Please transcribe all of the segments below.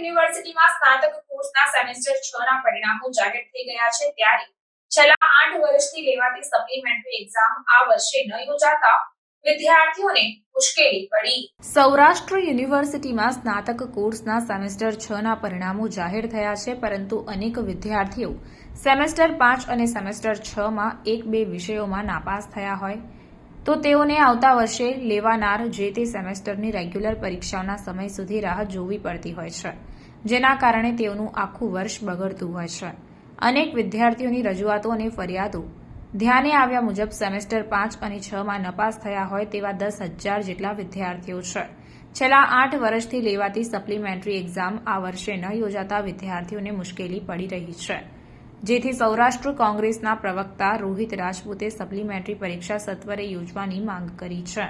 યુનિવર્સિટીમાં સ્નાતક કોર્સના સેમેસ્ટર 6 ના પરિણામો જાહેર થઈ ગયા છે ત્યારે છેલ્લા 8 વર્ષથી લેવાતી સપ્લિમેન્ટરી એક્ઝામ આ વર્ષે ન યોજાતા વિદ્યાર્થીઓને મુશ્કેલી પડી। સૌરાષ્ટ્ર યુનિવર્સિટીમાં સ્નાતક કોર્સના સેમેસ્ટર 6 ના પરિણામો જાહેર થયા છે, પરંતુ અનેક વિદ્યાર્થીઓ સેમેસ્ટર 5 અને સેમેસ્ટર 6 માં 1-2 વિષયોમાં નાપાસ થયા હોય તો તેઓને આવતા વર્ષે લેવાનાર જે તે સેમેસ્ટરની રેગ્યુલર પરીક્ષાઓના સમય સુધી રાહ જોવી પડતી હોય છે, જેના કારણે તેઓનું આખું વર્ષ બગડતું હોય છે। અનેક વિદ્યાર્થીઓની રજૂઆતો અને ફરિયાદો ધ્યાને આવ્યા મુજબ સેમેસ્ટર 5 અને 6 માં નપાસ થયા હોય તેવા 10,000 જેટલા વિદ્યાર્થીઓ છે। છેલ્લા 8 વર્ષથી લેવાતી સપ્લિમેન્ટરી એક્ઝામ આ વર્ષે ન યોજાતા વિદ્યાર્થીઓને મુશ્કેલી પડી રહી છે, જેથી સૌરાષ્ટ્ર કોંગ્રેસના પ્રવક્તા રોહિત રાજપૂતે સપ્લિમેન્ટરી પરીક્ષા સત્વરે યોજવાની માંગ કરી છે।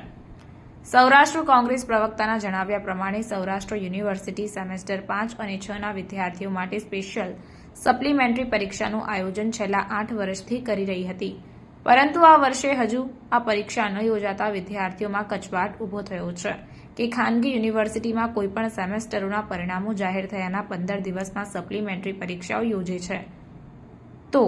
સૌરાષ્ટ્ર કોંગ્રેસ પ્રવક્તાના જણાવ્યા પ્રમાણે સૌરાષ્ટ્ર યુનિવર્સિટી સેમેસ્ટર 5 અને 6 ના વિદ્યાર્થીઓ માટે સ્પેશિયલ સપ્લિમેન્ટરી પરીક્ષાનું આયોજન છેલ્લા 8 વર્ષથી કરી રહી હતી, પરંતુ આ વર્ષે હજુ આ પરીક્ષા ન યોજાતા વિદ્યાર્થીઓમાં કચવાટ ઊભો થયો છે કે ખાનગી યુનિવર્સિટીમાં કોઈપણ સેમેસ્ટરોના પરિણામો જાહેર થયાના 15 દિવસમાં સપ્લિમેન્ટરી પરીક્ષાઓ યોજે છે, તો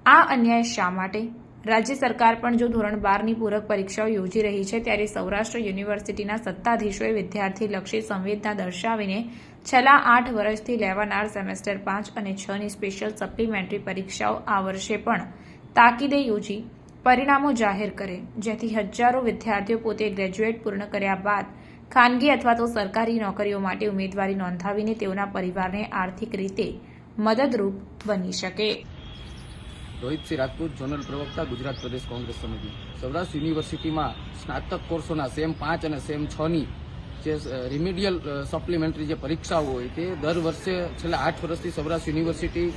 આ અન્યાય શા માટે? રાજ્ય સરકાર પણ જો ધોરણ 12ની પૂરક પરીક્ષાઓ યોજી રહી છે, ત્યારે સૌરાષ્ટ્ર યુનિવર્સિટીના સત્તાધીશોએ વિદ્યાર્થીલક્ષી સંવેદના દર્શાવીને છેલ્લા 8 વર્ષથી લેવાનાર સેમેસ્ટર 5 અને 6ની સ્પેશિયલ સપ્લિમેન્ટરી પરીક્ષાઓ આ વર્ષે પણ તાકીદે યોજી પરિણામો જાહેર કરે, જેથી હજારો વિદ્યાર્થીઓ પોતે ગ્રેજ્યુએટ પૂર્ણ કર્યા બાદ ખાનગી અથવા તો સરકારી નોકરીઓ માટે ઉમેદવારી નોંધાવીને તેઓના પરિવારને આર્થિક રીતે મદદરૂપ બની શકે। રોહિતસિંહ રાજપૂત, જોનલ પ્રવક્તા, ગુજરાત પ્રદેશ કોંગ્રેસ સમિતિ। સૌરાષ્ટ્ર યુનિવર્સિટીમાં સ્નાતક કોર્સોના સેમ 5 અને સેમ 6ની જે રિમિડિયલ સપ્લિમેન્ટરી જે પરીક્ષાઓ હોય તે દર વર્ષે છેલ્લા 8 વર્ષથી સૌરાષ્ટ્ર યુનિવર્સિટી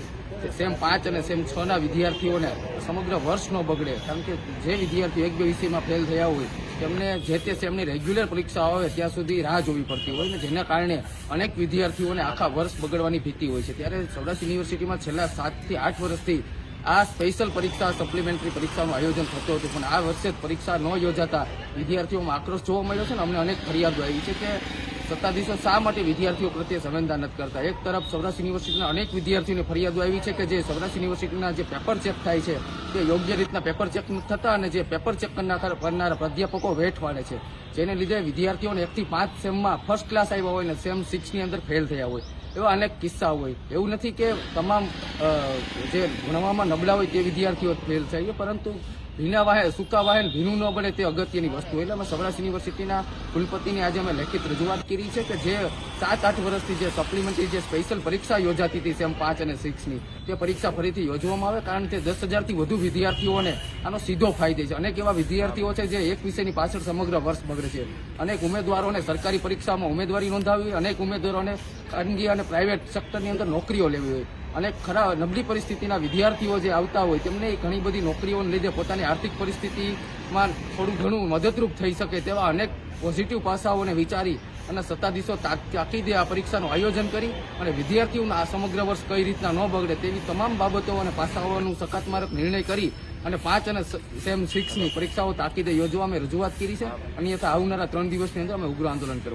સેમ 5 અને સેમ 6ના વિદ્યાર્થીઓને સમગ્ર વર્ષ ન બગડે, કારણ કે જે વિદ્યાર્થીઓ 1-2 વિષયમાં ફેલ થયા હોય તેમને જે તે સેમની રેગ્યુલર પરીક્ષાઓ આવે ત્યાં સુધી રાહ જોવી પડતી હોય ને, જેના કારણે અનેક વિદ્યાર્થીઓને આખા વર્ષ બગડવાની ભીતિ હોય છે। ત્યારે સૌરાષ્ટ્ર યુનિવર્સિટીમાં છેલ્લા 7 થી 8 વર્ષથી આ સ્પેશિયલ પરીક્ષા સપ્લિમેન્ટરી પરીક્ષાનું આયોજન થતું હતું, પણ આ વર્ષે જ પરીક્ષા ન યોજાતા વિદ્યાર્થીઓમાં આક્રોશ જોવા મળ્યો છે ને અમને અનેક ફરિયાદો આવી છે કે સત્તાધીશો શા માટે વિદ્યાર્થીઓ પ્રત્યે સંવેદના નથી કરતા। એક તરફ સૌરાષ્ટ્ર યુનિવર્સિટીના અનેક વિદ્યાર્થીઓને ફરિયાદો આવી છે કે જે સૌરાષ્ટ્ર યુનિવર્સિટીના જે પેપર ચેક થાય છે તે યોગ્ય રીતના પેપર ચેક નથી થતા અને જે પેપર ચેક કરનારા પ્રાધ્યાપકો વેઠ વાળે છે, જેને લીધે વિદ્યાર્થીઓને 1 થી 5 સેમમાં ફર્સ્ટ ક્લાસ આવ્યા હોય ને સેમ 6ની અંદર ફેલ થયા હોય, એવા અનેક કિસ્સા હોય। એવું નથી કે તમામ જે ભણવામાં નબળા હોય તે વિદ્યાર્થીઓ ફેલ થાય, પરંતુ ભીના વાહે સૂકા વાહે ભીનું ન બને તે અગત્યની વસ્તુ। એટલે અમે સૌરાષ્ટ્ર યુનિવર્સિટીના કુલપતિની આજે અમે લેખિત રજૂઆત કરી છે કે જે 7-8 વર્ષથી જે સપ્લિમેન્ટરી જે સ્પેશિયલ પરીક્ષા યોજાતી હતી સેમ 5 અને 6ની તે પરીક્ષા ફરીથી યોજવામાં આવે, કારણ કે 10,000થી વધુ વિદ્યાર્થીઓને આનો સીધો ફાયદો છે। અનેક એવા વિદ્યાર્થીઓ છે જે એક વિષયની પાછળ સમગ્ર વર્ષ બગડે છે। અનેક ઉમેદવારોને સરકારી પરીક્ષામાં ઉમેદવારી નોંધાવી, અનેક ઉમેદવારોને ખાનગી અને પ્રાઇવેટ સેક્ટરની અંદર નોકરીઓ લેવી હોય, અનેક ખરા નબળી પરિસ્થિતિના વિદ્યાર્થીઓ જે આવતા હોય તેમને ઘણી બધી નોકરીઓને લીધે પોતાની આર્થિક પરિસ્થિતિમાં થોડું ઘણું મદદરૂપ થઈ શકે તેવા અનેક પોઝિટિવ પાસાઓને વિચારી અને સત્તાધીશો તાકીદે આ પરીક્ષાનું આયોજન કરી અને વિદ્યાર્થીઓના આ સમગ્ર વર્ષ કઈ રીતના ન બગડે તેવી તમામ બાબતો અને પાસાઓનું સકારાત્મક નિર્ણય કરી અને 5 અને સેમ 6ની પરીક્ષાઓ તાકીદે યોજવા અમે રજૂઆત કરી છે। અન્યથા આવનારા 3 દિવસની અંદર અમે ઉગ્ર આંદોલન કરવું।